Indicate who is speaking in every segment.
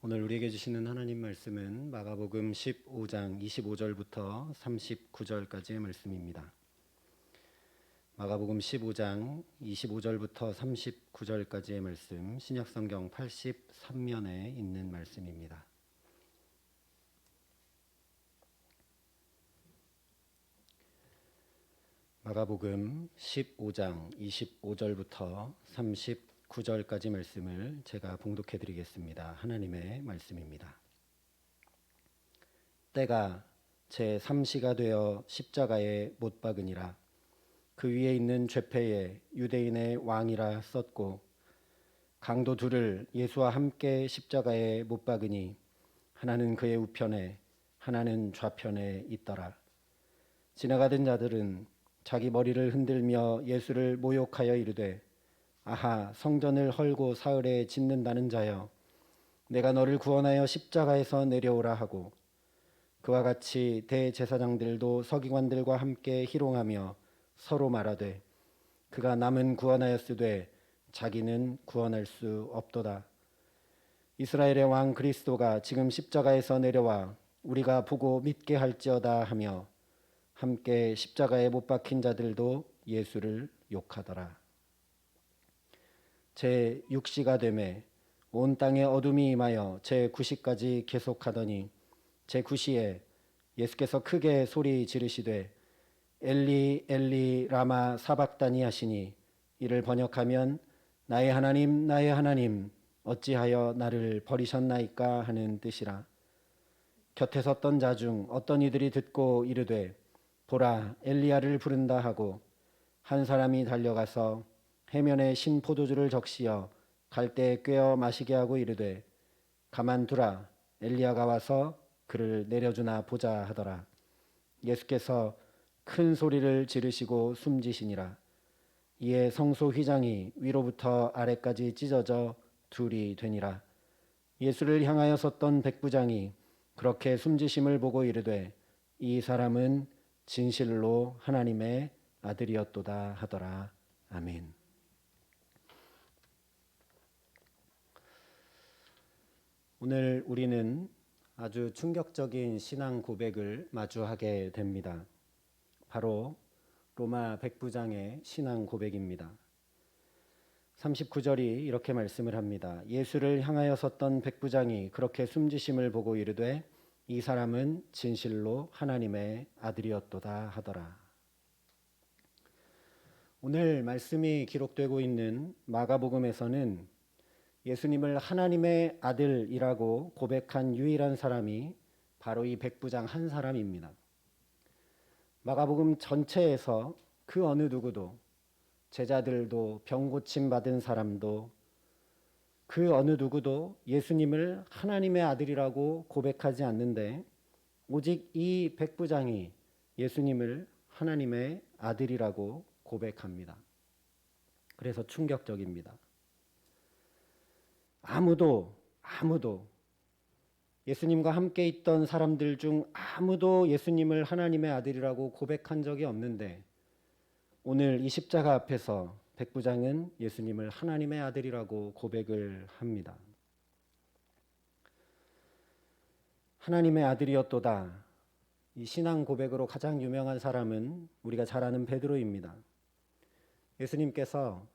Speaker 1: 오늘 우리에게 주시는 하나님 말씀은 마가복음 15장 25절부터 39절까지의 말씀입니다. 마가복음 15장 25절부터 39절까지의 말씀, 신약성경 83면에 있는 말씀입니다. 마가복음 15장 25절부터 39절까지 말씀을 제가 봉독해 드리겠습니다. 하나님의 말씀입니다. 때가 제3시가 되어 십자가에 못 박으니라. 그 위에 있는 죄패에 유대인의 왕이라 썼고 강도 둘을 예수와 함께 십자가에 못 박으니 하나는 그의 우편에 하나는 좌편에 있더라. 지나가던 자들은 자기 머리를 흔들며 예수를 모욕하여 이르되 아하, 성전을 헐고 사흘에 짓는다는 자여, 내가 너를 구원하여 십자가에서 내려오라 하고, 그와 같이 대제사장들도 서기관들과 함께 희롱하며 서로 말하되 그가 남은 구원하였으되 자기는 구원할 수 없도다. 이스라엘의 왕 그리스도가 지금 십자가에서 내려와 우리가 보고 믿게 할지어다 하며 함께 십자가에 못 박힌 자들도 예수를 욕하더라. 제6시가 되매 온 땅에 어둠이 임하여 제9시까지 계속하더니 제9시에 예수께서 크게 소리 지르시되 엘리 엘리 라마 사박다니 하시니 이를 번역하면 나의 하나님 어찌하여 나를 버리셨나이까 하는 뜻이라. 곁에 섰던 자 중 어떤 이들이 듣고 이르되 보라 엘리야를 부른다 하고 한 사람이 달려가서 해면에 신 포도주를 적시어 갈대에 꿰어 마시게 하고 이르되 가만두라 엘리야가 와서 그를 내려주나 보자 하더라. 예수께서 큰 소리를 지르시고 숨지시니라. 이에 성소 휘장이 위로부터 아래까지 찢어져 둘이 되니라. 예수를 향하여 섰던 백부장이 그렇게 숨지심을 보고 이르되 이 사람은 진실로 하나님의 아들이었도다 하더라. 아멘. 오늘 우리는 아주 충격적인 신앙 고백을 마주하게 됩니다. 바로 로마 백부장의 신앙 고백입니다. 39절이 이렇게 말씀을 합니다. 예수를 향하여 섰던 백부장이 그렇게 숨지심을 보고 이르되 이 사람은 진실로 하나님의 아들이었도다 하더라. 오늘 말씀이 기록되고 있는 마가복음에서는 예수님을 하나님의 아들이라고 고백한 유일한 사람이 바로 이 백부장 한 사람입니다. 마가복음 전체에서 그 어느 누구도, 제자들도, 병 고침 받은 사람도, 그 어느 누구도 예수님을 하나님의 아들이라고 고백하지 않는데 오직 이 백부장이 예수님을 하나님의 아들이라고 고백합니다. 그래서 충격적입니다. 아무도 예수님과 함께 있던 사람들 중 아무도 예수님을 하나님의 아들이라고 고백한 적이 없는데 오늘 이 십자가 앞에서 백부장은 예수님을 하나님의 아들이라고 고백을 합니다. 하나님의 아들이었도다. 이 신앙 고백으로 가장 유명한 사람은 우리가 잘 아는 베드로입니다. 예수님께서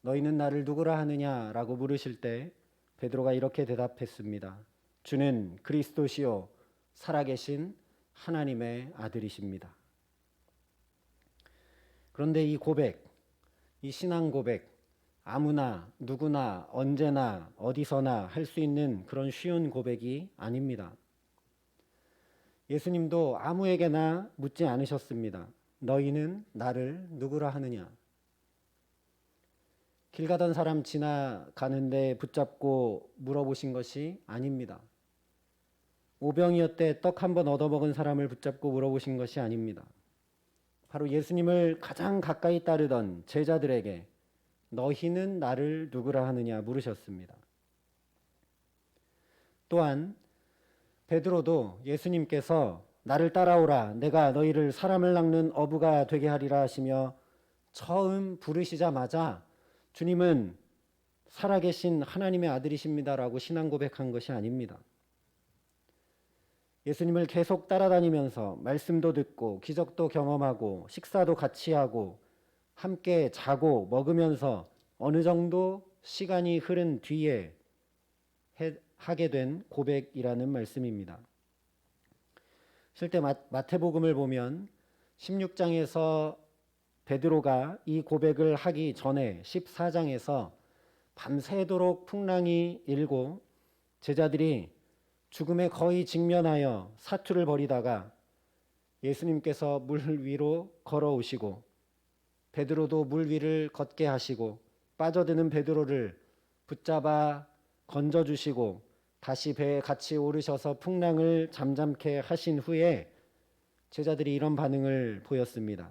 Speaker 1: 너희는 나를 누구라 하느냐라고 물으실 때 베드로가 이렇게 대답했습니다. 주는 그리스도시요 살아계신 하나님의 아들이십니다. 그런데 이 고백, 이 신앙 고백, 아무나 누구나 언제나 어디서나 할 수 있는 그런 쉬운 고백이 아닙니다. 예수님도 아무에게나 묻지 않으셨습니다. 너희는 나를 누구라 하느냐? 길 가던 사람 지나가는데 붙잡고 물어보신 것이 아닙니다. 오병이어때 떡 한 번 얻어먹은 사람을 붙잡고 물어보신 것이 아닙니다. 바로 예수님을 가장 가까이 따르던 제자들에게 너희는 나를 누구라 하느냐 물으셨습니다. 또한 베드로도 예수님께서 나를 따라오라 내가 너희를 사람을 낚는 어부가 되게 하리라 하시며 처음 부르시자마자 주님은 살아계신 하나님의 아들이십니다라고 신앙 고백한 것이 아닙니다. 예수님을 계속 따라다니면서 말씀도 듣고 기적도 경험하고 식사도 같이 하고 함께 자고 먹으면서 어느 정도 시간이 흐른 뒤에 하게 된 고백이라는 말씀입니다. 실제 마태복음을 보면 16장에서 베드로가 이 고백을 하기 전에 14장에서 밤새도록 풍랑이 일고 제자들이 죽음에 거의 직면하여 사투를 벌이다가 예수님께서 물 위로 걸어오시고 베드로도 물 위를 걷게 하시고 빠져드는 베드로를 붙잡아 건져주시고 다시 배에 같이 오르셔서 풍랑을 잠잠케 하신 후에 제자들이 이런 반응을 보였습니다.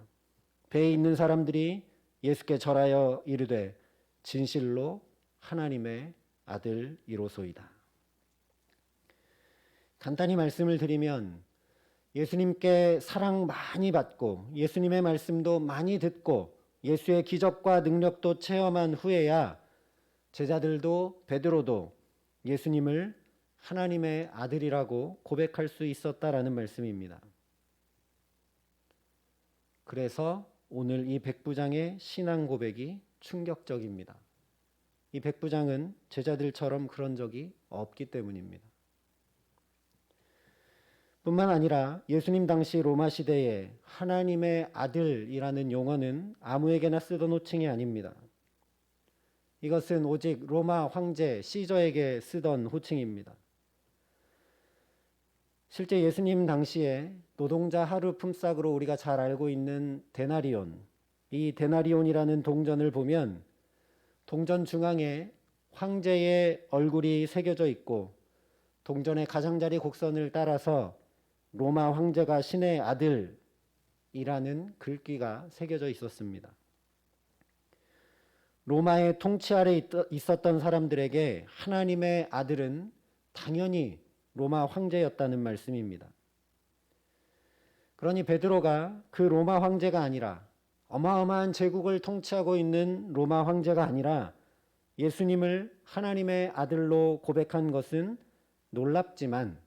Speaker 1: 배에 있는 사람들이 예수께 절하여 이르되 진실로 하나님의 아들이로소이다. 간단히 말씀을 드리면 예수님께 사랑 많이 받고 예수님의 말씀도 많이 듣고 예수의 기적과 능력도 체험한 후에야 제자들도 베드로도 예수님을 하나님의 아들이라고 고백할 수 있었다라는 말씀입니다. 그래서 오늘 이 백부장의 신앙 고백이 충격적입니다. 이 백부장은 제자들처럼 그런 적이 없기 때문입니다. 뿐만 아니라 예수님 당시 로마 시대에 하나님의 아들이라는 용어는 아무에게나 쓰던 호칭이 아닙니다. 이것은 오직 로마 황제 시저에게 쓰던 호칭입니다. 실제 예수님 당시에 노동자 하루 품삯으로 우리가 잘 알고 있는 데나리온, 이 데나리온이라는 동전을 보면 동전 중앙에 황제의 얼굴이 새겨져 있고 동전의 가장자리 곡선을 따라서 로마 황제가 신의 아들이라는 글귀가 새겨져 있었습니다. 로마의 통치 아래 있었던 사람들에게 하나님의 아들은 당연히 로마 황제였다는 말씀입니다. 그러니 베드로가 그 로마 황제가 아니라 어마어마한 제국을 통치하고 있는 로마 황제가 아니라 예수님을 하나님의 아들로 고백한 것은 놀랍지만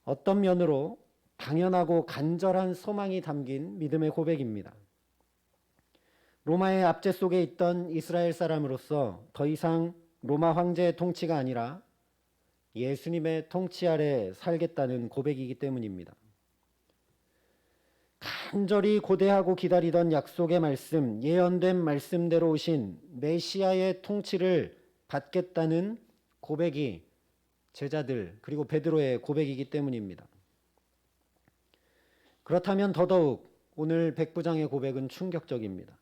Speaker 1: 어떤 면으로 당연하고 간절한 소망이 담긴 믿음의 고백입니다. 로마의 압제 속에 있던 이스라엘 사람으로서 더 이상 로마 황제의 통치가 아니라 예수님의 통치 아래 살겠다는 고백이기 때문입니다. 간절히 고대하고 기다리던 약속의 말씀, 예언된 말씀대로 오신 메시아의 통치를 받겠다는 고백이 제자들 그리고 베드로의 고백이기 때문입니다. 그렇다면 더더욱 오늘 백부장의 고백은 충격적입니다.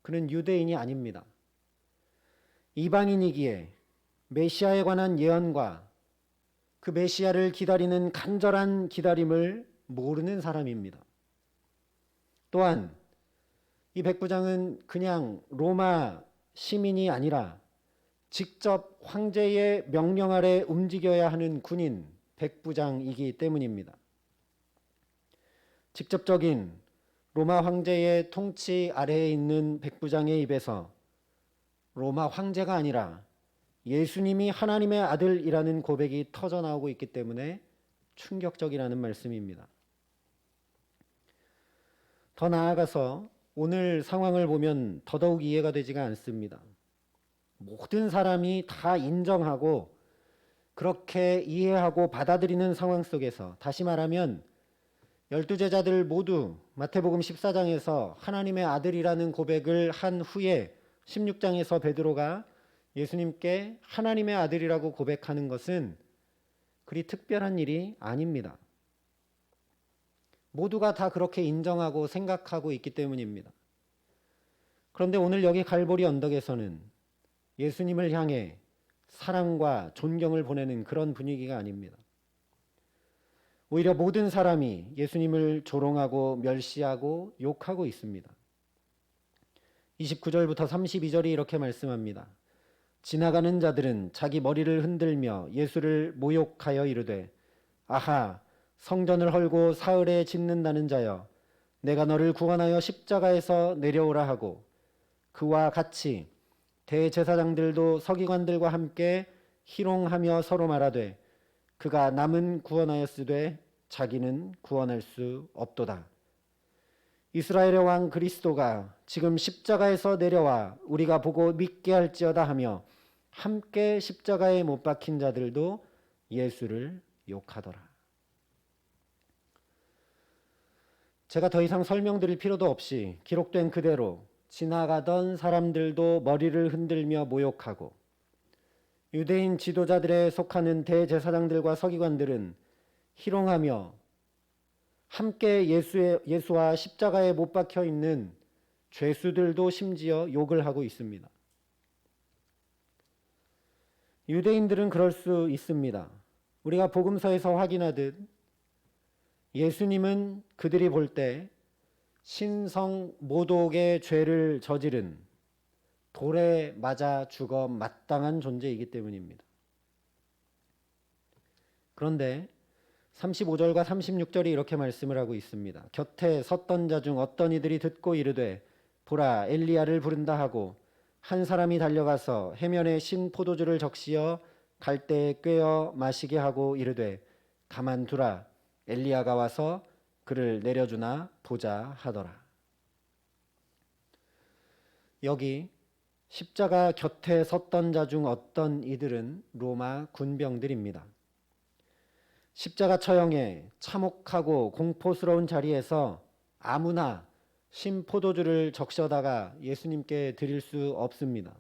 Speaker 1: 그는 유대인이 아닙니다. 이방인이기에 메시아에 관한 예언과 그 메시아를 기다리는 간절한 기다림을 모르는 사람입니다. 또한 이 백부장은 그냥 로마 시민이 아니라 직접 황제의 명령 아래 움직여야 하는 군인 백부장이기 때문입니다. 직접적인 로마 황제의 통치 아래에 있는 백부장의 입에서 로마 황제가 아니라 예수님이 하나님의 아들이라는 고백이 터져나오고 있기 때문에 충격적이라는 말씀입니다. 더 나아가서 오늘 상황을 보면 더더욱 이해가 되지가 않습니다. 모든 사람이 다 인정하고 그렇게 이해하고 받아들이는 상황 속에서 다시 말하면 12제자들 모두 마태복음 14장에서 하나님의 아들이라는 고백을 한 후에 16장에서 베드로가 예수님께 하나님의 아들이라고 고백하는 것은 그리 특별한 일이 아닙니다. 모두가 다 그렇게 인정하고 생각하고 있기 때문입니다. 그런데 오늘 여기 갈보리 언덕에서는 예수님을 향해 사랑과 존경을 보내는 그런 분위기가 아닙니다. 오히려 모든 사람이 예수님을 조롱하고 멸시하고 욕하고 있습니다. 29절부터 32절이 이렇게 말씀합니다. 지나가는 자들은 자기 머리를 흔들며 예수를 모욕하여 이르되 아하 성전을 헐고 사흘에 짓는다는 자여 내가 너를 구원하여 십자가에서 내려오라 하고 그와 같이 대제사장들도 서기관들과 함께 희롱하며 서로 말하되 그가 남은 구원하였으되 자기는 구원할 수 없도다. 이스라엘의 왕 그리스도가 지금 십자가에서 내려와 우리가 보고 믿게 할지어다 하며 함께 십자가에 못 박힌 자들도 예수를 욕하더라. 제가 더 이상 설명드릴 필요도 없이 기록된 그대로 지나가던 사람들도 머리를 흔들며 모욕하고 유대인 지도자들에 속하는 대제사장들과 서기관들은 희롱하며 함께 예수와 십자가에 못 박혀 있는 죄수들도 심지어 욕을 하고 있습니다. 유대인들은 그럴 수 있습니다. 우리가 복음서에서 확인하듯 예수님은 그들이 볼 때 신성 모독의 죄를 저지른 돌에 맞아 죽어 마땅한 존재이기 때문입니다. 그런데 35절과 36절이 이렇게 말씀을 하고 있습니다. 곁에 섰던 자 중 어떤 이들이 듣고 이르되 보라 엘리야를 부른다 하고 한 사람이 달려가서 해면에 신 포도주를 적시어 갈대에 꿰어 마시게 하고 이르되 가만두라 엘리야가 와서 그를 내려주나 보자 하더라. 여기 십자가 곁에 섰던 자 중 어떤 이들은 로마 군병들입니다. 십자가 처형에 참혹하고 공포스러운 자리에서 아무나 신포도주를 적셔다가 예수님께 드릴 수 없습니다.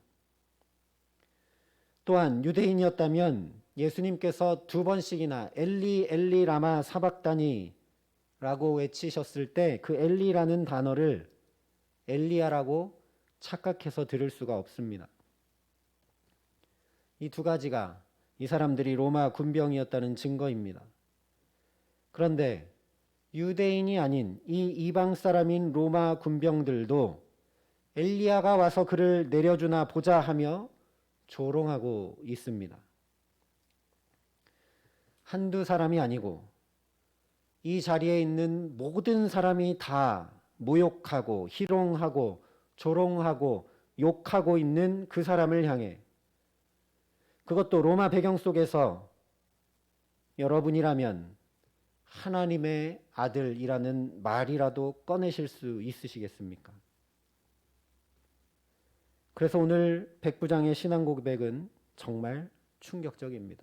Speaker 1: 또한 유대인이었다면 예수님께서 2번씩이나 엘리 엘리 라마 사박다니 라고 외치셨을 때 그 엘리라는 단어를 엘리야라고 착각해서 들을 수가 없습니다. 이 두 가지가 이 사람들이 로마 군병이었다는 증거입니다. 그런데 유대인이 아닌 이 이방 사람인 로마 군병들도 엘리야가 와서 그를 내려주나 보자 하며 조롱하고 있습니다. 한두 사람이 아니고 이 자리에 있는 모든 사람이 다 모욕하고 희롱하고 조롱하고 욕하고 있는 그 사람을 향해 그것도 로마 배경 속에서 여러분이라면 하나님의 아들이라는 말이라도 꺼내실 수 있으시겠습니까? 그래서 오늘 백부장의 신앙 고백은 정말 충격적입니다.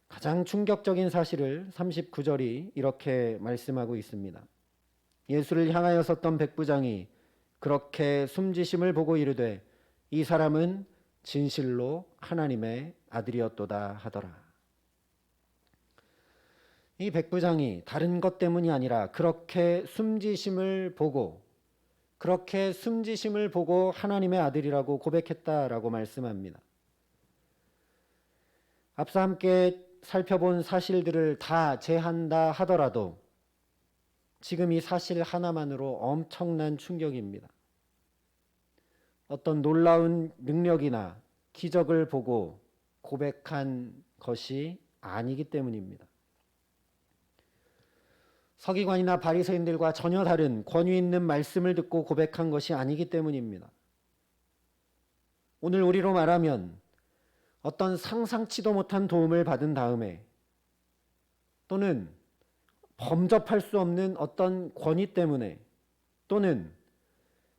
Speaker 1: 가장 충격적인 사실을 39절이 이렇게 말씀하고 있습니다. 예수를 향하여 섰던 백부장이 그렇게 숨지심을 보고 이르되 이 사람은 진실로 하나님의 아들이었도다 하더라. 이 백부장이 다른 것 때문이 아니라 그렇게 숨지심을 보고 하나님의 아들이라고 고백했다라고 말씀합니다. 앞서 함께 살펴본 사실들을 다 제한다 하더라도 지금 이 사실 하나만으로 엄청난 충격입니다. 어떤 놀라운 능력이나 기적을 보고 고백한 것이 아니기 때문입니다. 서기관이나 바리새인들과 전혀 다른 권위 있는 말씀을 듣고 고백한 것이 아니기 때문입니다. 오늘 우리로 말하면 어떤 상상치도 못한 도움을 받은 다음에 또는 범접할 수 없는 어떤 권위 때문에 또는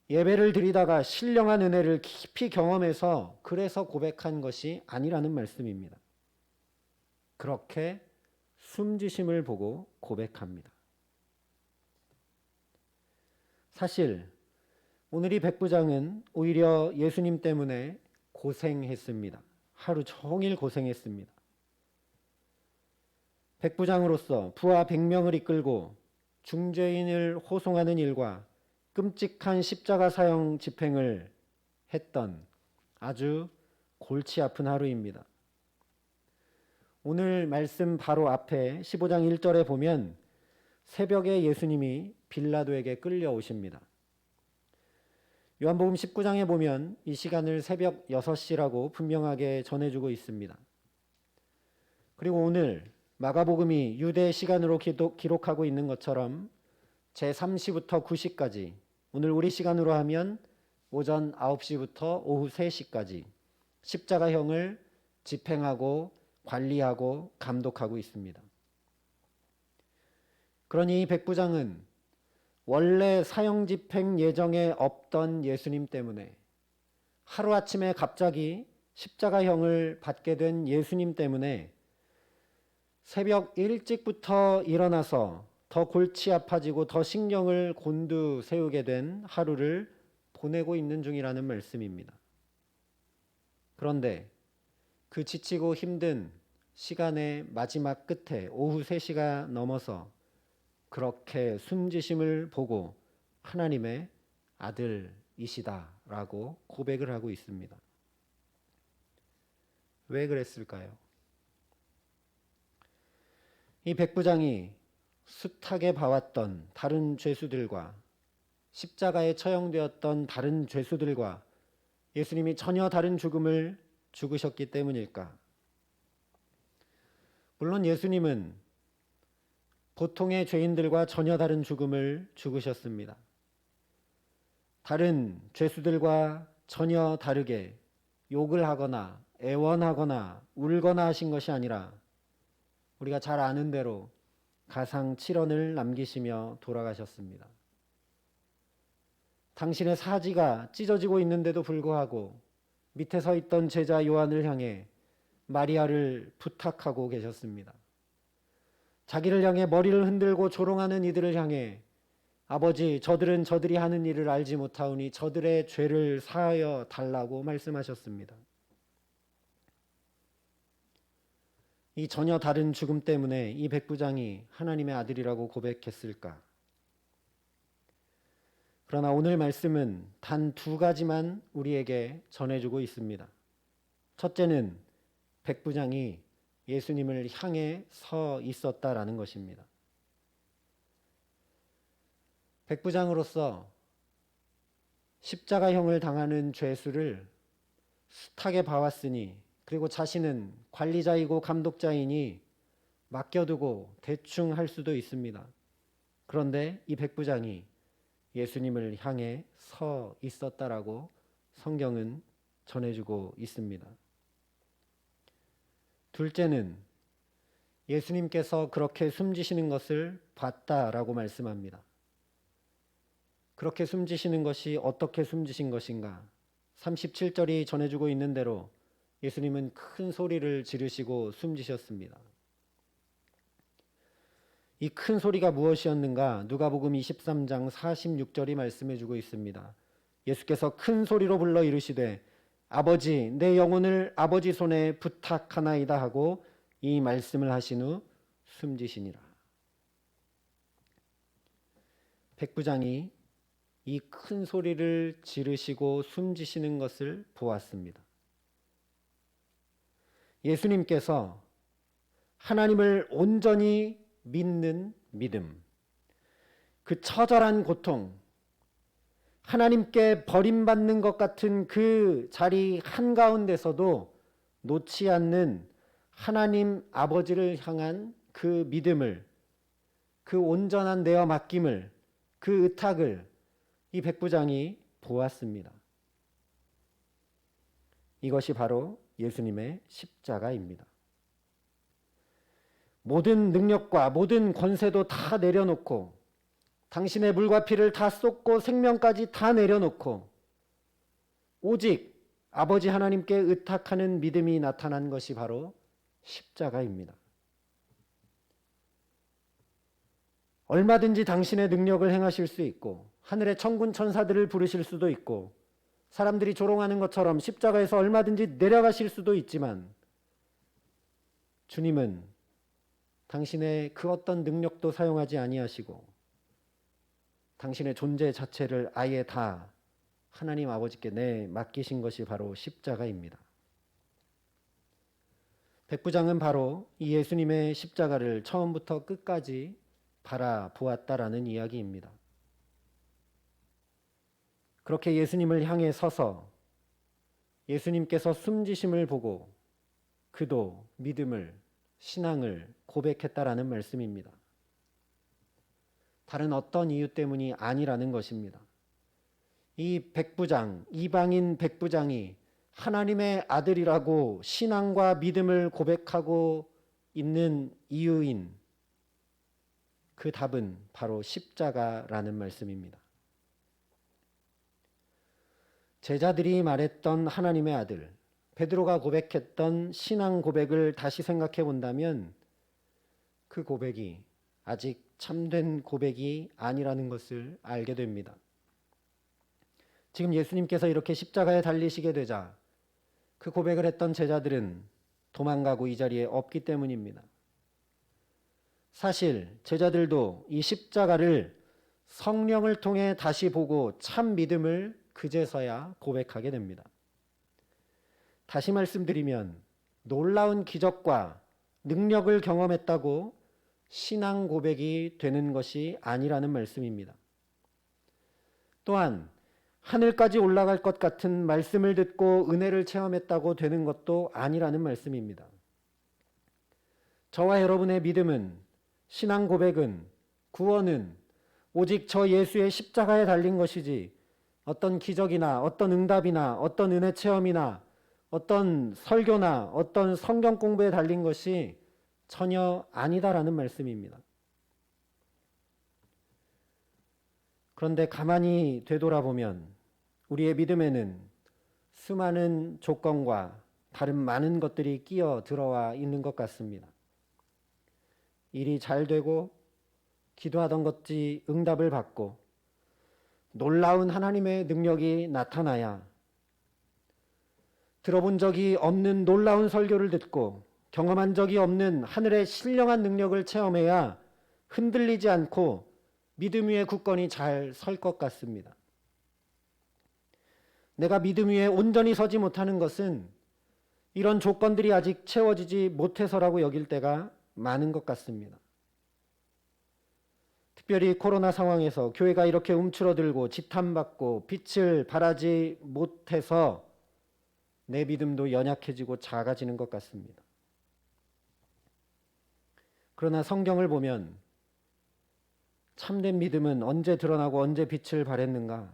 Speaker 1: 예배를 드리다가 신령한 은혜를 깊이 경험해서 그래서 고백한 것이 아니라는 말씀입니다. 그렇게 숨지심을 보고 고백합니다. 사실 오늘 이 백부장은 오히려 예수님 때문에 고생했습니다. 하루 종일 고생했습니다. 백부장으로서 부하 100명을 이끌고 중죄인을 호송하는 일과 끔찍한 십자가 사형 집행을 했던 아주 골치 아픈 하루입니다. 오늘 말씀 바로 앞에 15장 1절에 보면 새벽에 예수님이 빌라도에게 끌려오십니다. 요한복음 19장에 보면 이 시간을 새벽 6시라고 분명하게 전해주고 있습니다. 그리고 오늘 마가복음이 유대 시간으로 기록하고 있는 것처럼 제3시부터 9시까지 오늘 우리 시간으로 하면 오전 9시부터 오후 3시까지 십자가형을 집행하고 관리하고 감독하고 있습니다. 그러니 이 백부장은 원래 사형 집행 예정에 없던 예수님 때문에, 하루아침에 갑자기 십자가형을 받게 된 예수님 때문에 새벽 일찍부터 일어나서 더 골치 아파지고 더 신경을 곤두세우게 된 하루를 보내고 있는 중이라는 말씀입니다. 그런데 그 지치고 힘든 시간의 마지막 끝에 오후 3시가 넘어서 그렇게 숨지심을 보고 하나님의 아들이시다라고 고백을 하고 있습니다. 왜 그랬을까요? 이 백부장이 숱하게 봐왔던 다른 죄수들과 십자가에 처형되었던 다른 죄수들과 예수님이 전혀 다른 죽음을 죽으셨기 때문일까? 물론 예수님은 보통의 죄인들과 전혀 다른 죽음을 죽으셨습니다. 다른 죄수들과 전혀 다르게 욕을 하거나 애원하거나 울거나 하신 것이 아니라 우리가 잘 아는 대로 가상 7원을 남기시며 돌아가셨습니다. 당신의 사지가 찢어지고 있는데도 불구하고 밑에 서 있던 제자 요한을 향해 마리아를 부탁하고 계셨습니다. 자기를 향해 머리를 흔들고 조롱하는 이들을 향해 아버지, 저들은 저들이 하는 일을 알지 못하오니 저들의 죄를 사하여 달라고 말씀하셨습니다. 이 전혀 다른 죽음 때문에 이 백부장이 하나님의 아들이라고 고백했을까? 그러나 오늘 말씀은 단 2가지만 우리에게 전해주고 있습니다. 첫째는 백부장이 예수님을 향해 서 있었다라는 것입니다. 백부장으로서 십자가형을 당하는 죄수를 숱하게 봐왔으니, 그리고 자신은 관리자이고 감독자이니 맡겨두고 대충 할 수도 있습니다. 그런데 이 백부장이 예수님을 향해 서 있었다라고 성경은 전해주고 있습니다. 둘째는 예수님께서 그렇게 숨지시는 것을 봤다라고 말씀합니다. 그렇게 숨지시는 것이 어떻게 숨지신 것인가? 37절이 전해주고 있는 대로 예수님은 큰 소리를 지르시고 숨지셨습니다. 이 큰 소리가 무엇이었는가? 누가복음 23장 46절이 말씀해주고 있습니다. 예수께서 큰 소리로 불러 이르시되 아버지, 내 영혼을 아버지 손에 부탁하나이다 하고 이 말씀을 하신 후 숨지시니라. 백부장이 이 큰 소리를 지르시고 숨지시는 것을 보았습니다. 예수님께서 하나님을 온전히 믿는 믿음, 그 처절한 고통, 하나님께 버림받는 것 같은 그 자리 한가운데서도 놓지 않는 하나님 아버지를 향한 그 믿음을, 그 온전한 내어 맡김을, 그 의탁을 이 백부장이 보았습니다. 이것이 바로 예수님의 십자가입니다. 모든 능력과 모든 권세도 다 내려놓고 당신의 물과 피를 다 쏟고 생명까지 다 내려놓고 오직 아버지 하나님께 의탁하는 믿음이 나타난 것이 바로 십자가입니다. 얼마든지 당신의 능력을 행하실 수 있고 하늘의 천군 천사들을 부르실 수도 있고 사람들이 조롱하는 것처럼 십자가에서 얼마든지 내려가실 수도 있지만 주님은 당신의 그 어떤 능력도 사용하지 아니하시고 당신의 존재 자체를 아예 다 하나님 아버지께 맡기신 것이 바로 십자가입니다. 백부장은 바로 이 예수님의 십자가를 처음부터 끝까지 바라보았다라는 이야기입니다. 그렇게 예수님을 향해 서서 예수님께서 숨지심을 보고 그도 믿음을, 신앙을 고백했다라는 말씀입니다. 다른 어떤 이유 때문이 아니라는 것입니다. 이 백부장, 이방인 백부장이 하나님의 아들이라고 신앙과 믿음을 고백하고 있는 이유인 그 답은 바로 십자가라는 말씀입니다. 제자들이 말했던 하나님의 아들, 베드로가 고백했던 신앙 고백을 다시 생각해 본다면 그 고백이 아직 참된 고백이 아니라는 것을 알게 됩니다. 지금 예수님께서 이렇게 십자가에 달리시게 되자 그 고백을 했던 제자들은 도망가고 이 자리에 없기 때문입니다. 사실 제자들도 이 십자가를 성령을 통해 다시 보고 참 믿음을 그제서야 고백하게 됩니다. 다시 말씀드리면 놀라운 기적과 능력을 경험했다고 신앙 고백이 되는 것이 아니라는 말씀입니다. 또한 하늘까지 올라갈 것 같은 말씀을 듣고 은혜를 체험했다고 되는 것도 아니라는 말씀입니다. 저와 여러분의 믿음은, 신앙 고백은, 구원은 오직 저 예수의 십자가에 달린 것이지 어떤 기적이나 어떤 응답이나 어떤 은혜 체험이나 어떤 설교나 어떤 성경 공부에 달린 것이 전혀 아니다라는 말씀입니다. 그런데 가만히 되돌아보면 우리의 믿음에는 수많은 조건과 다른 많은 것들이 끼어 들어와 있는 것 같습니다. 일이 잘 되고 기도하던 것이 응답을 받고 놀라운 하나님의 능력이 나타나야, 들어본 적이 없는 놀라운 설교를 듣고 경험한 적이 없는 하늘의 신령한 능력을 체험해야 흔들리지 않고 믿음 위에 굳건히 잘 설 것 같습니다. 내가 믿음 위에 온전히 서지 못하는 것은 이런 조건들이 아직 채워지지 못해서라고 여길 때가 많은 것 같습니다. 특별히 코로나 상황에서 교회가 이렇게 움츠러들고 지탄받고 빛을 발하지 못해서 내 믿음도 연약해지고 작아지는 것 같습니다. 그러나 성경을 보면 참된 믿음은 언제 드러나고 언제 빛을 발했는가?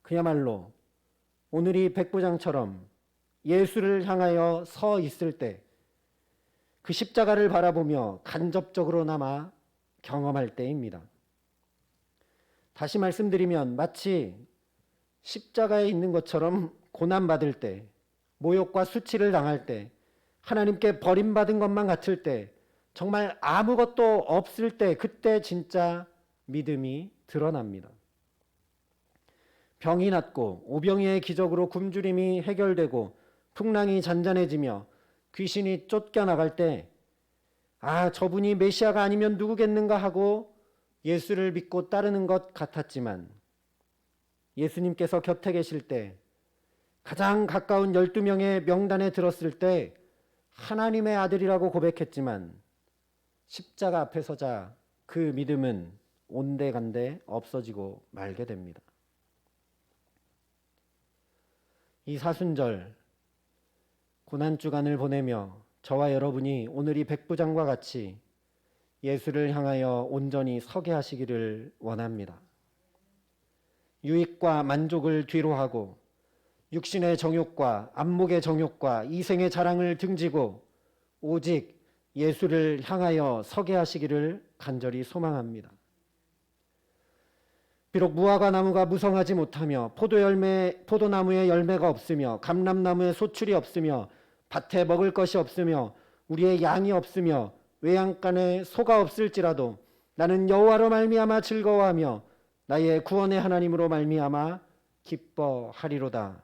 Speaker 1: 그야말로 오늘 이 백부장처럼 예수를 향하여 서 있을 때 그 십자가를 바라보며 간접적으로나마 경험할 때입니다. 다시 말씀드리면 마치 십자가에 있는 것처럼 고난받을 때, 모욕과 수치를 당할 때, 하나님께 버림받은 것만 같을 때, 정말 아무것도 없을 때, 그때 진짜 믿음이 드러납니다. 병이 낫고 오병이의 기적으로 굶주림이 해결되고 풍랑이 잔잔해지며 귀신이 쫓겨나갈 때, 아, 저분이 메시아가 아니면 누구겠는가 하고 예수를 믿고 따르는 것 같았지만, 예수님께서 곁에 계실 때, 가장 가까운 12명의 명단에 들었을 때 하나님의 아들이라고 고백했지만 십자가 앞에 서자 그 믿음은 온데간데 없어지고 말게 됩니다. 이 사순절 고난주간을 보내며 저와 여러분이 오늘 이 백부장과 같이 예수를 향하여 온전히 서게 하시기를 원합니다. 유익과 만족을 뒤로 하고 육신의 정욕과 안목의 정욕과 이생의 자랑을 등지고 오직 예수를 향하여 서게 하시기를 간절히 소망합니다. 비록 무화과 나무가 무성하지 못하며 포도나무에 열매가 없으며 감람나무에 소출이 없으며 밭에 먹을 것이 없으며 우리의 양이 없으며 외양간에 소가 없을지라도 나는 여호와로 말미암아 즐거워하며 나의 구원의 하나님으로 말미암아 기뻐하리로다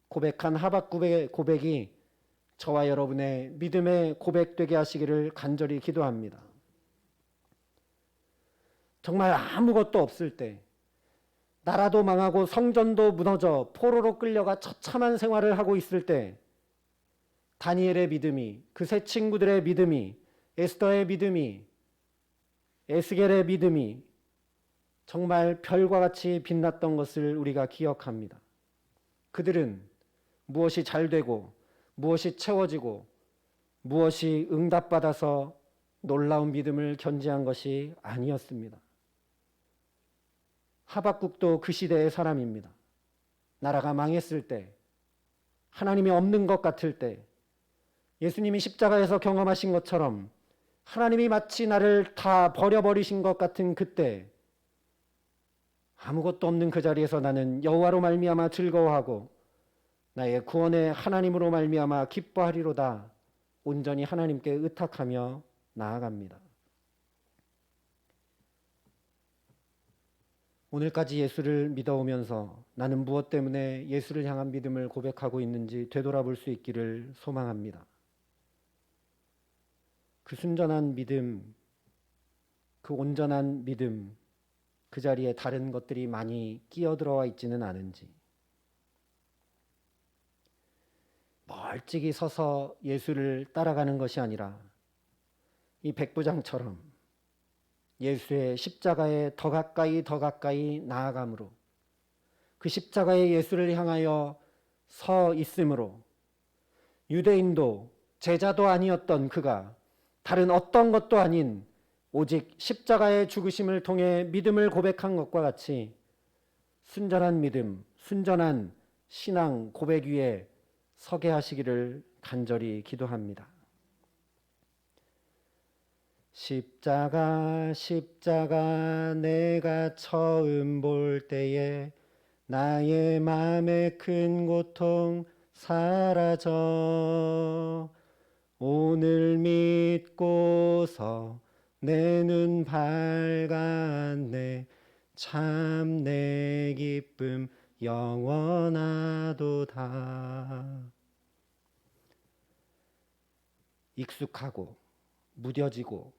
Speaker 1: 고백한 하박국의 고백이 저와 여러분의 믿음의 고백되게 하시기를 간절히 기도합니다. 정말 아무것도 없을 때, 나라도 망하고 성전도 무너져 포로로 끌려가 처참한 생활을 하고 있을 때 다니엘의 믿음이, 그 세 친구들의 믿음이, 에스더의 믿음이, 에스겔의 믿음이 정말 별과 같이 빛났던 것을 우리가 기억합니다. 그들은 무엇이 잘 되고 무엇이 채워지고 무엇이 응답받아서 놀라운 믿음을 견지한 것이 아니었습니다. 하박국도 그 시대의 사람입니다. 나라가 망했을 때, 하나님이 없는 것 같을 때, 예수님이 십자가에서 경험하신 것처럼 하나님이 마치 나를 다 버려버리신 것 같은 그때, 아무것도 없는 그 자리에서 나는 여호와로 말미암아 즐거워하고 나의 구원의 하나님으로 말미암아 기뻐하리로다. 온전히 하나님께 의탁하며 나아갑니다. 오늘까지 예수를 믿어오면서 나는 무엇 때문에 예수를 향한 믿음을 고백하고 있는지 되돌아볼 수 있기를 소망합니다. 그 순전한 믿음, 그 온전한 믿음, 그 자리에 다른 것들이 많이 끼어들어와 있지는 않은지, 멀찍이 서서 예수를 따라가는 것이 아니라 이 백부장처럼 예수의 십자가에 더 가까이 나아감으로, 그 십자가의 예수를 향하여 서 있음으로 유대인도 제자도 아니었던 그가 다른 어떤 것도 아닌 오직 십자가의 죽으심을 통해 믿음을 고백한 것과 같이 순전한 믿음, 순전한 신앙 고백 위에 서게 하시기를 간절히 기도합니다. 십자가 십자가 내가 처음 볼 때에 나의 마음의 큰 고통 사라져 오늘 믿고서 내 눈 밝았네 참 내 기쁨 영원하도다. 익숙하고 무뎌지고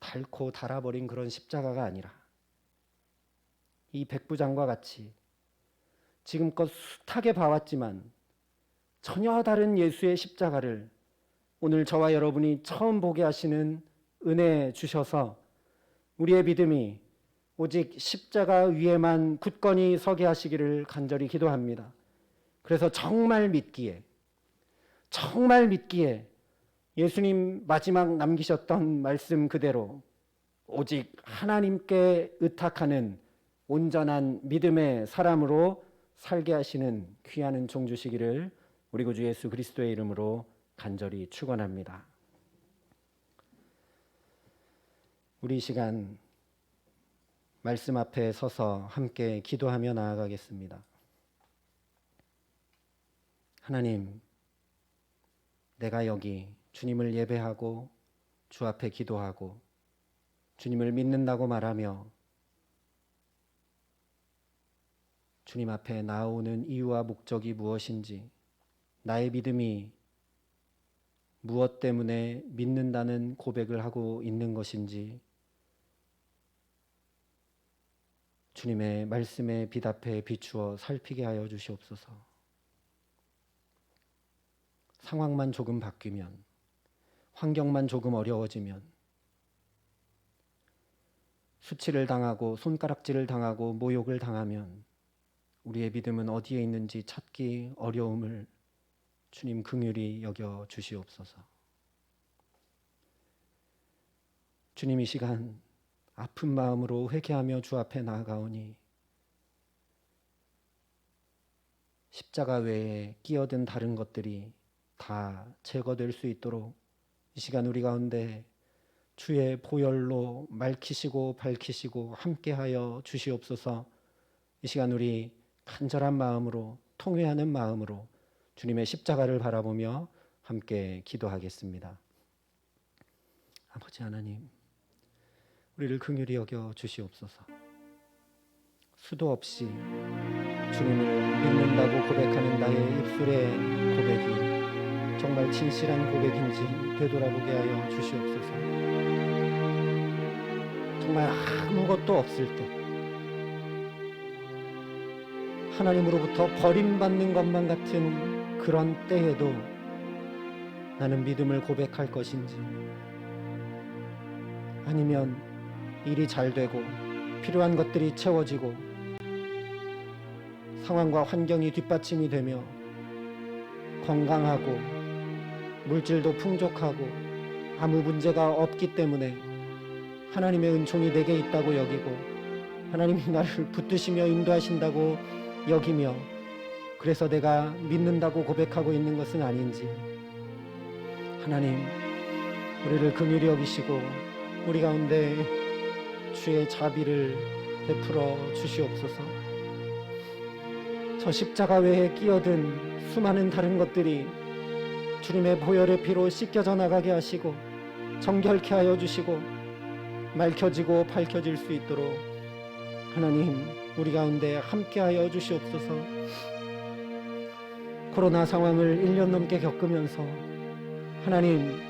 Speaker 1: 닳고 닳아버린 그런 십자가가 아니라 이 백부장과 같이 지금껏 숱하게 봐왔지만 전혀 다른 예수의 십자가를 오늘 저와 여러분이 처음 보게 하시는 은혜 주셔서 우리의 믿음이 오직 십자가 위에만 굳건히 서게 하시기를 간절히 기도합니다. 그래서 정말 믿기에 예수님 마지막 남기셨던 말씀 그대로 오직 하나님께 의탁하는 온전한 믿음의 사람으로 살게 하시는 귀한 은총 주시기를 우리 구주 예수 그리스도의 이름으로 간절히 축원합니다. 우리 시간 말씀 앞에 서서 함께 기도하며 나아가겠습니다. 하나님, 내가 여기 주님을 예배하고 주 앞에 기도하고 주님을 믿는다고 말하며 주님 앞에 나아오는 이유와 목적이 무엇인지, 나의 믿음이 무엇 때문에 믿는다는 고백을 하고 있는 것인지 주님의 말씀에 빛 앞에 비추어 살피게 하여 주시옵소서. 상황만 조금 바뀌면, 환경만 조금 어려워지면, 수치를 당하고 손가락질을 당하고 모욕을 당하면 우리의 믿음은 어디에 있는지 찾기 어려움을 주님 긍휼히 여겨 주시옵소서. 주님, 이 시간 아픈 마음으로 회개하며 주 앞에 나아가오니 십자가 외에 끼어든 다른 것들이 다 제거될 수 있도록 이 시간 우리 가운데 주의 보혈로 맑히시고 밝히시고 함께하여 주시옵소서. 이 시간 우리 간절한 마음으로 통회하는 마음으로 주님의 십자가를 바라보며 함께 기도하겠습니다. 아버지 하나님, 우리를 긍휼히 여겨 주시옵소서. 수도 없이 주님을 믿는다고 고백하는 나의 입술의 고백이 정말 진실한 고백인지 되돌아보게 하여 주시옵소서. 정말 아무것도 없을 때, 하나님으로부터 버림받는 것만 같은 그런 때에도 나는 믿음을 고백할 것인지, 아니면 일이 잘 되고 필요한 것들이 채워지고 상황과 환경이 뒷받침이 되며 건강하고 물질도 풍족하고 아무 문제가 없기 때문에 하나님의 은총이 내게 있다고 여기고 하나님이 나를 붙드시며 인도하신다고 여기며 그래서 내가 믿는다고 고백하고 있는 것은 아닌지, 하나님 우리를 긍휼히 여기시고 우리 가운데 주의 자비를 베풀어 주시옵소서. 저 십자가 외에 끼어든 수많은 다른 것들이 주님의 보혈의 피로 씻겨져 나가게 하시고 정결케 하여 주시고 맑혀지고 밝혀질 수 있도록 하나님 우리 가운데 함께하여 주시옵소서. 코로나 상황을 1년 넘게 겪으면서 하나님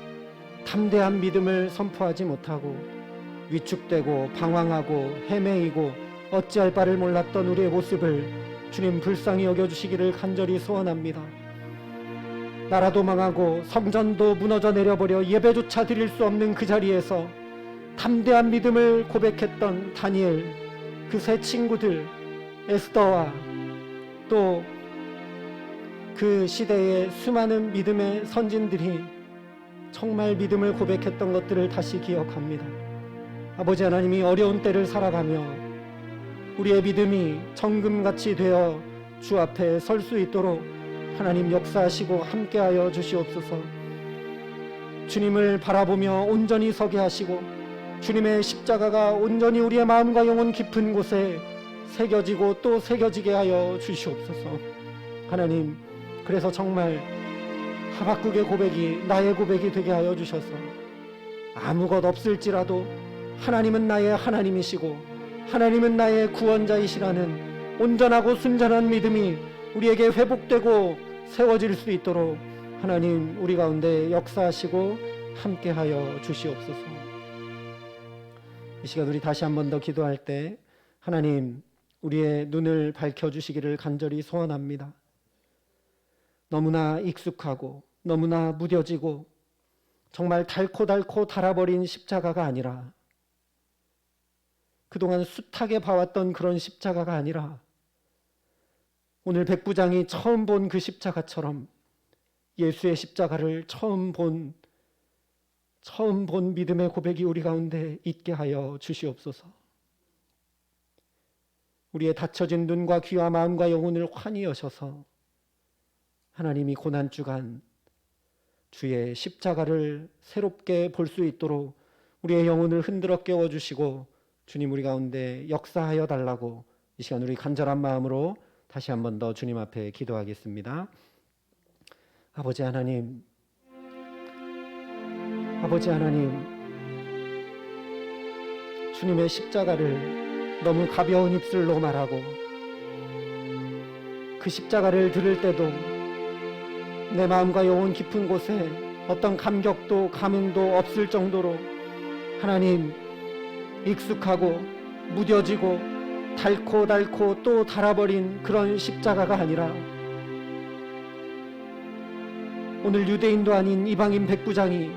Speaker 1: 담대한 믿음을 선포하지 못하고 위축되고 방황하고 헤매이고 어찌할 바를 몰랐던 우리의 모습을 주님 불쌍히 여겨주시기를 간절히 소원합니다. 나라도 망하고 성전도 무너져 내려버려 예배조차 드릴 수 없는 그 자리에서 담대한 믿음을 고백했던 다니엘, 그 세 친구들 에스더와 또 그 시대의 수많은 믿음의 선진들이 정말 믿음을 고백했던 것들을 다시 기억합니다. 아버지 하나님이 어려운 때를 살아가며 우리의 믿음이 정금같이 되어 주 앞에 설 수 있도록 하나님 역사하시고 함께하여 주시옵소서. 주님을 바라보며 온전히 서게 하시고 주님의 십자가가 온전히 우리의 마음과 영혼 깊은 곳에 새겨지고 또 새겨지게 하여 주시옵소서. 하나님, 그래서 정말 하박국의 고백이 나의 고백이 되게 하여 주셔서 아무것 없을지라도 하나님은 나의 하나님이시고 하나님은 나의 구원자이시라는 온전하고 순전한 믿음이 우리에게 회복되고 세워질 수 있도록 하나님 우리 가운데 역사하시고 함께하여 주시옵소서. 이 시간 우리 다시 한 번 더 기도할 때 하나님 우리의 눈을 밝혀주시기를 간절히 소원합니다. 너무나 익숙하고 너무나 무뎌지고 정말 닳고 닳아버린 십자가가 아니라, 그동안 숱하게 봐왔던 그런 십자가가 아니라 오늘 백부장이 처음 본 그 십자가처럼 예수의 십자가를 처음 본 믿음의 고백이 우리 가운데 있게 하여 주시옵소서. 우리의 닫혀진 눈과 귀와 마음과 영혼을 환히 여셔서 하나님이 고난주간 주의 십자가를 새롭게 볼 수 있도록 우리의 영혼을 흔들어 깨워주시고 주님 우리 가운데 역사하여 달라고 이 시간 우리 간절한 마음으로 다시 한 번 더 주님 앞에 기도하겠습니다. 아버지 하나님, 주님의 십자가를 너무 가벼운 입술로 말하고 그 십자가를 들을 때도 내 마음과 영혼 깊은 곳에 어떤 감격도 감흥도 없을 정도로 하나님 익숙하고 무뎌지고 닳고 또 닳아버린 그런 십자가가 아니라 오늘 유대인도 아닌 이방인 백부장이,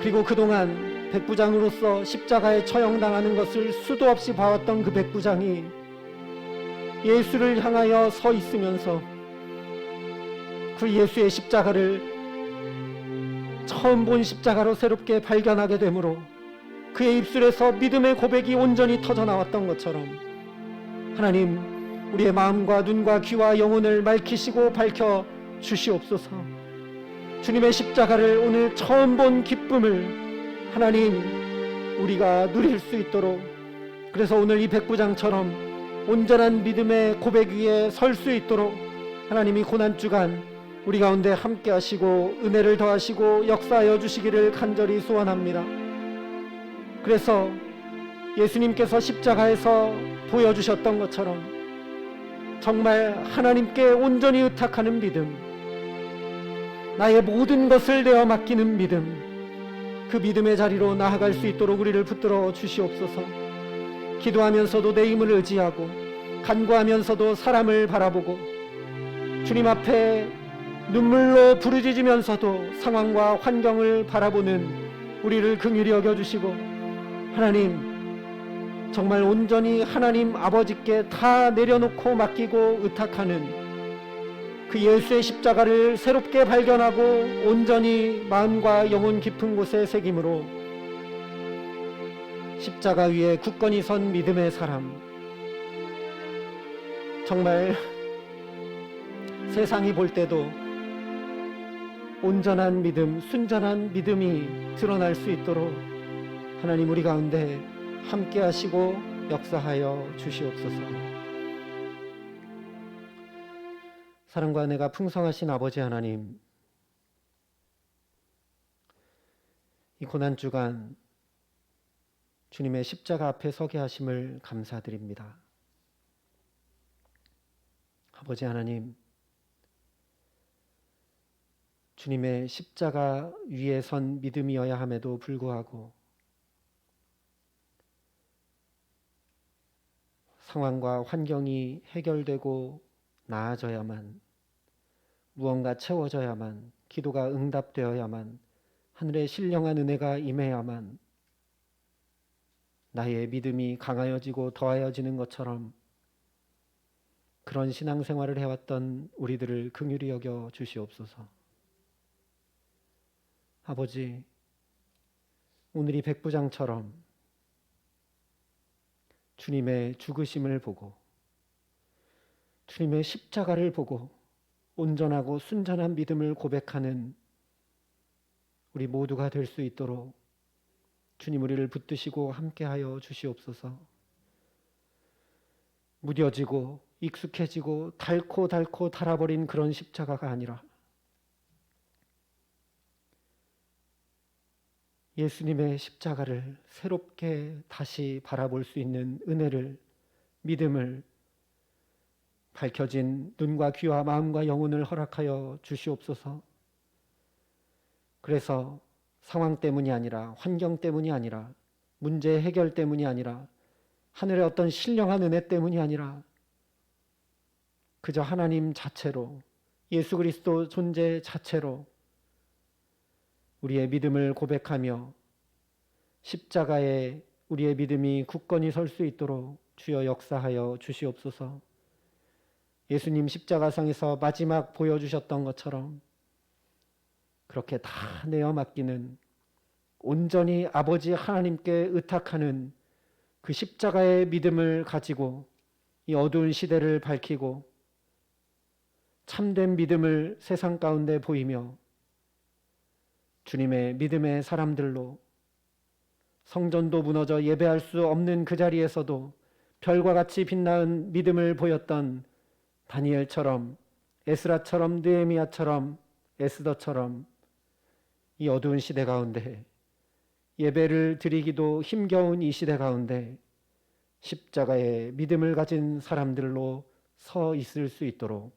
Speaker 1: 그리고 그동안 백부장으로서 십자가에 처형당하는 것을 수도 없이 봐왔던 그 백부장이 예수를 향하여 서 있으면서 그 예수의 십자가를 처음 본 십자가로 새롭게 발견하게 되므로 그의 입술에서 믿음의 고백이 온전히 터져나왔던 것처럼 하나님 우리의 마음과 눈과 귀와 영혼을 맑히시고 밝혀 주시옵소서. 주님의 십자가를 오늘 처음 본 기쁨을 하나님 우리가 누릴 수 있도록, 그래서 오늘 이 백부장처럼 온전한 믿음의 고백 위에 설 수 있도록 하나님이 고난주간 우리 가운데 함께 하시고 은혜를 더하시고 역사하여 주시기를 간절히 소원합니다. 그래서 예수님께서 십자가에서 보여주셨던 것처럼 정말 하나님께 온전히 의탁하는 믿음, 나의 모든 것을 내어 맡기는 믿음, 그 믿음의 자리로 나아갈 수 있도록 우리를 붙들어 주시옵소서. 기도하면서도 내 힘을 의지하고 간구하면서도 사람을 바라보고 주님 앞에 눈물로 부르짖으면서도 상황과 환경을 바라보는 우리를 긍휼히 여겨주시고 하나님 정말 온전히 하나님 아버지께 다 내려놓고 맡기고 의탁하는 그 예수의 십자가를 새롭게 발견하고 온전히 마음과 영혼 깊은 곳에 새김으로 십자가 위에 굳건히 선 믿음의 사람, 정말 세상이 볼 때도 온전한 믿음, 순전한 믿음이 드러날 수 있도록 하나님 우리 가운데 함께 하시고 역사하여 주시옵소서. 사랑과 은혜가 풍성하신 아버지 하나님, 이 고난주간 주님의 십자가 앞에 서게 하심을 감사드립니다. 아버지 하나님, 주님의 십자가 위에 선 믿음이어야 함에도 불구하고 상황과 환경이 해결되고 나아져야만, 무언가 채워져야만, 기도가 응답되어야만, 하늘의 신령한 은혜가 임해야만 나의 믿음이 강하여지고 더하여지는 것처럼 그런 신앙생활을 해왔던 우리들을 긍휼히 여겨 주시옵소서. 아버지, 오늘이 백부장처럼 주님의 죽으심을 보고 주님의 십자가를 보고 온전하고 순전한 믿음을 고백하는 우리 모두가 될 수 있도록 주님 우리를 붙드시고 함께하여 주시옵소서. 무뎌지고 익숙해지고 닳고 닳아버린 그런 십자가가 아니라 예수님의 십자가를 새롭게 다시 바라볼 수 있는 은혜를, 믿음을, 밝혀진 눈과 귀와 마음과 영혼을 허락하여 주시옵소서. 그래서 상황 때문이 아니라, 환경 때문이 아니라, 문제 해결 때문이 아니라, 하늘의 어떤 신령한 은혜 때문이 아니라 그저 하나님 자체로, 예수 그리스도 존재 자체로 우리의 믿음을 고백하며 십자가에 우리의 믿음이 굳건히 설 수 있도록 주여 역사하여 주시옵소서. 예수님 십자가상에서 마지막 보여주셨던 것처럼 그렇게 다 내어 맡기는, 온전히 아버지 하나님께 의탁하는 그 십자가의 믿음을 가지고 이 어두운 시대를 밝히고 참된 믿음을 세상 가운데 보이며 주님의 믿음의 사람들로 성전도 무너져 예배할 수 없는 그 자리에서도 별과 같이 빛나는 믿음을 보였던 다니엘처럼, 에스라처럼, 느헤미야처럼, 에스더처럼 이 어두운 시대 가운데, 예배를 드리기도 힘겨운 이 시대 가운데 십자가의 믿음을 가진 사람들로 서 있을 수 있도록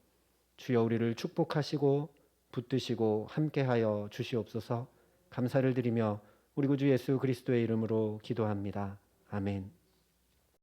Speaker 1: 주여 우리를 축복하시고 붙드시고 함께하여 주시옵소서. 감사를 드리며 우리 구주 예수 그리스도의 이름으로 기도합니다. 아멘.